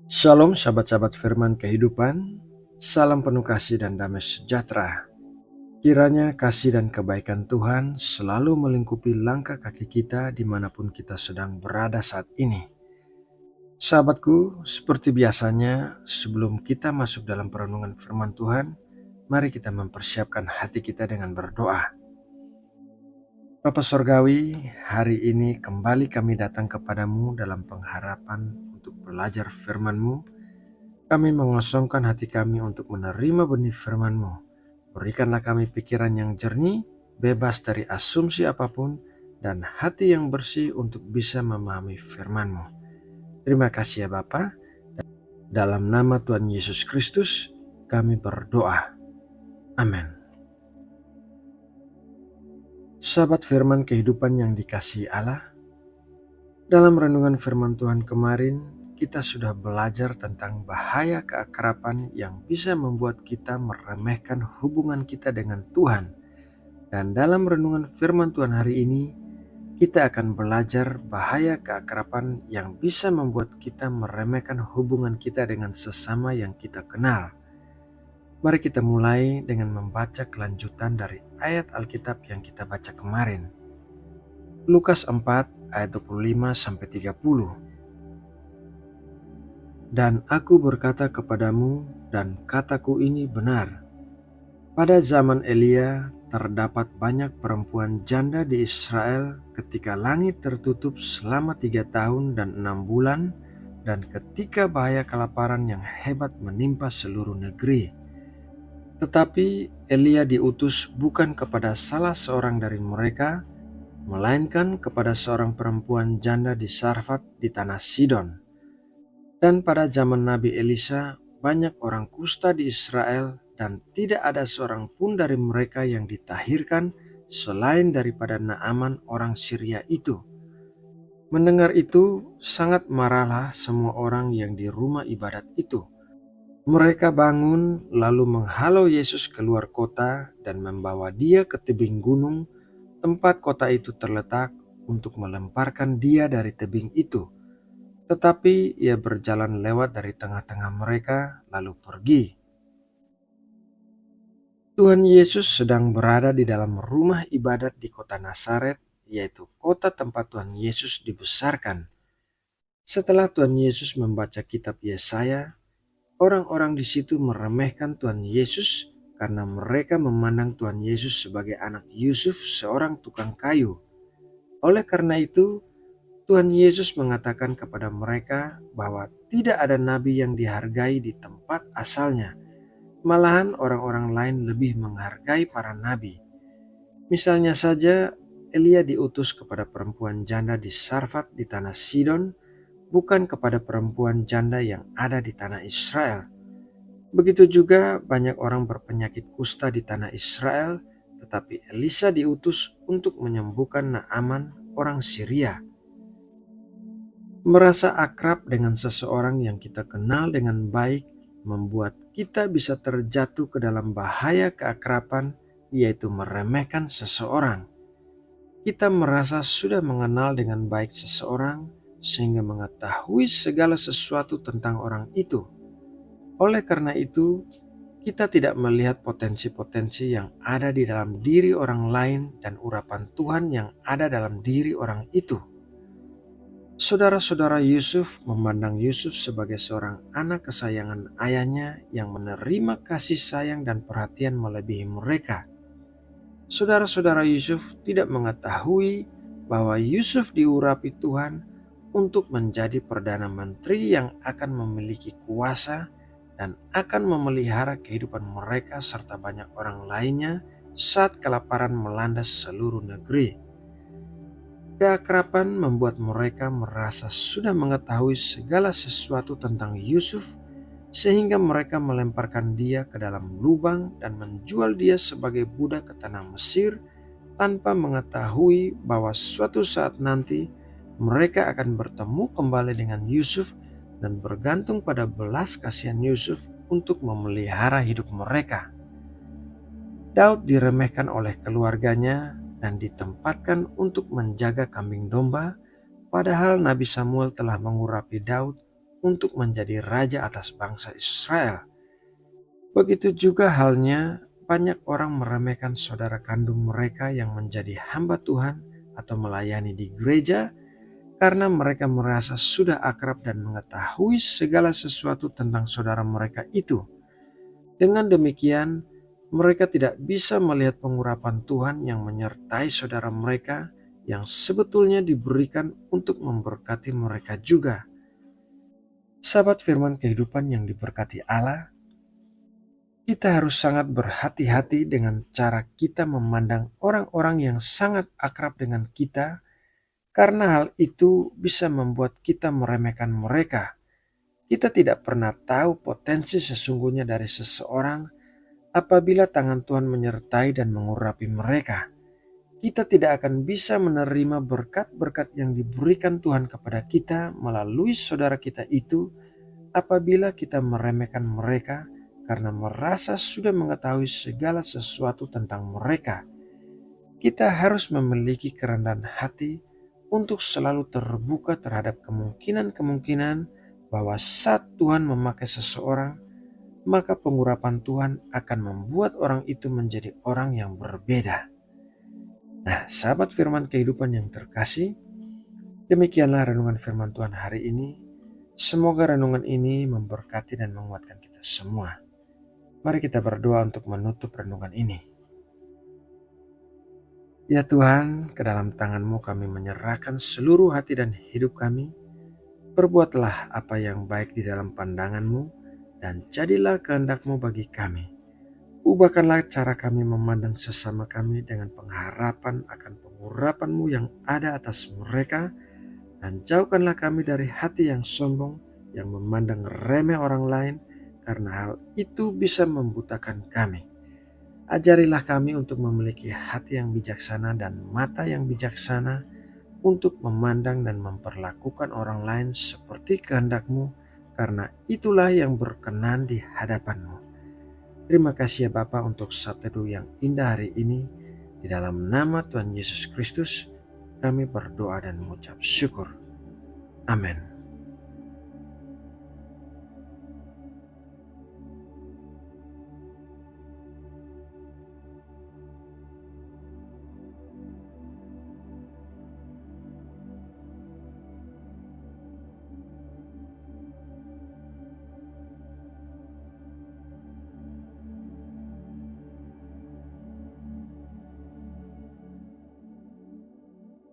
Shalom sahabat-sahabat firman kehidupan, salam penuh kasih dan damai sejahtera. Kiranya kasih dan kebaikan Tuhan selalu melingkupi langkah kaki kita dimanapun kita sedang berada saat ini. Sahabatku, seperti biasanya sebelum kita masuk dalam perenungan firman Tuhan, mari kita mempersiapkan hati kita dengan berdoa. Bapa Sorgawi, hari ini kembali kami datang kepadamu dalam pengharapan untuk belajar firman-Mu. Kami mengosongkan hati kami untuk menerima benih firman-Mu. Berikanlah kami pikiran yang jernih, bebas dari asumsi apapun, dan hati yang bersih untuk bisa memahami firman-Mu. Terima kasih ya Bapa. Dalam nama Tuhan Yesus Kristus, kami berdoa. Amin. Sahabat firman kehidupan yang dikasihi Allah, dalam renungan firman Tuhan kemarin, kita sudah belajar tentang bahaya keakraban yang bisa membuat kita meremehkan hubungan kita dengan Tuhan. Dan dalam renungan firman Tuhan hari ini, kita akan belajar bahaya keakraban yang bisa membuat kita meremehkan hubungan kita dengan sesama yang kita kenal. Mari kita mulai dengan membaca kelanjutan dari ayat Alkitab yang kita baca kemarin. Lukas 4 ayat 25-30. Dan aku berkata kepadamu, dan kataku ini benar. Pada zaman Elia terdapat banyak perempuan janda di Israel ketika langit tertutup selama 3 tahun dan 6 bulan, dan ketika bahaya kelaparan yang hebat menimpa seluruh negeri. Tetapi Elia diutus bukan kepada salah seorang dari mereka, melainkan kepada seorang perempuan janda di Sarfat di tanah Sidon. Dan pada zaman Nabi Elisa, banyak orang kusta di Israel dan tidak ada seorang pun dari mereka yang ditahirkan selain daripada Naaman orang Syria itu. Mendengar itu, sangat marahlah semua orang yang di rumah ibadat itu. Mereka bangun lalu menghalau Yesus keluar kota dan membawa dia ke tebing gunung tempat kota itu terletak untuk melemparkan dia dari tebing itu. Tetapi ia berjalan lewat dari tengah-tengah mereka lalu pergi. Tuhan Yesus sedang berada di dalam rumah ibadat di kota Nazaret, yaitu kota tempat Tuhan Yesus dibesarkan. Setelah Tuhan Yesus membaca kitab Yesaya, orang-orang di situ meremehkan Tuhan Yesus karena mereka memandang Tuhan Yesus sebagai anak Yusuf, seorang tukang kayu. Oleh karena itu, Tuhan Yesus mengatakan kepada mereka bahwa tidak ada nabi yang dihargai di tempat asalnya. Malahan orang-orang lain lebih menghargai para nabi. Misalnya saja, Elia diutus kepada perempuan janda di Sarfat di tanah Sidon, bukan kepada perempuan janda yang ada di tanah Israel. Begitu juga banyak orang berpenyakit kusta di tanah Israel, tetapi Elisa diutus untuk menyembuhkan Naaman orang Syria. Merasa akrab dengan seseorang yang kita kenal dengan baik membuat kita bisa terjatuh ke dalam bahaya keakraban, yaitu meremehkan seseorang. Kita merasa sudah mengenal dengan baik seseorang sehingga mengetahui segala sesuatu tentang orang itu. Oleh karena itu, kita tidak melihat potensi-potensi yang ada di dalam diri orang lain dan urapan Tuhan yang ada dalam diri orang itu. Saudara-saudara Yusuf memandang Yusuf sebagai seorang anak kesayangan ayahnya yang menerima kasih sayang dan perhatian melebihi mereka. Saudara-saudara Yusuf tidak mengetahui bahwa Yusuf diurapi Tuhan untuk menjadi Perdana Menteri yang akan memiliki kuasa dan akan memelihara kehidupan mereka serta banyak orang lainnya saat kelaparan melanda seluruh negeri. Keakraban membuat mereka merasa sudah mengetahui segala sesuatu tentang Yusuf, sehingga mereka melemparkan dia ke dalam lubang dan menjual dia sebagai budak ke tanah Mesir tanpa mengetahui bahwa suatu saat nanti mereka akan bertemu kembali dengan Yusuf dan bergantung pada belas kasihan Yusuf untuk memelihara hidup mereka. Daud diremehkan oleh keluarganya dan ditempatkan untuk menjaga kambing domba, padahal Nabi Samuel telah mengurapi Daud untuk menjadi raja atas bangsa Israel. Begitu juga halnya banyak orang meremehkan saudara kandung mereka yang menjadi hamba Tuhan atau melayani di gereja karena mereka merasa sudah akrab dan mengetahui segala sesuatu tentang saudara mereka itu. Dengan demikian, mereka tidak bisa melihat pengurapan Tuhan yang menyertai saudara mereka yang sebetulnya diberikan untuk memberkati mereka juga. Sahabat firman kehidupan yang diberkati Allah, kita harus sangat berhati-hati dengan cara kita memandang orang-orang yang sangat akrab dengan kita, karena hal itu bisa membuat kita meremehkan mereka. Kita tidak pernah tahu potensi sesungguhnya dari seseorang apabila tangan Tuhan menyertai dan mengurapi mereka. Kita tidak akan bisa menerima berkat-berkat yang diberikan Tuhan kepada kita melalui saudara kita itu apabila kita meremehkan mereka karena merasa sudah mengetahui segala sesuatu tentang mereka. Kita harus memiliki kerendahan hati untuk selalu terbuka terhadap kemungkinan-kemungkinan bahwa saat Tuhan memakai seseorang, maka pengurapan Tuhan akan membuat orang itu menjadi orang yang berbeda. Nah, sahabat firman kehidupan yang terkasih, demikianlah renungan firman Tuhan hari ini. Semoga renungan ini memberkati dan menguatkan kita semua. Mari kita berdoa untuk menutup renungan ini. Ya Tuhan, ke dalam tangan-Mu kami menyerahkan seluruh hati dan hidup kami. Perbuatlah apa yang baik di dalam pandangan-Mu, dan jadilah kehendak-Mu bagi kami. Ubahkanlah cara kami memandang sesama kami dengan pengharapan akan pengurapan-Mu yang ada atas mereka, dan jauhkanlah kami dari hati yang sombong yang memandang remeh orang lain, karena hal itu bisa membutakan kami. Ajarilah kami untuk memiliki hati yang bijaksana dan mata yang bijaksana untuk memandang dan memperlakukan orang lain seperti kehendak-Mu, karena itulah yang berkenan di hadapan-Mu. Terima kasih ya Bapa untuk sabda yang indah hari ini. Di dalam nama Tuhan Yesus Kristus kami berdoa dan mengucap syukur. Amin.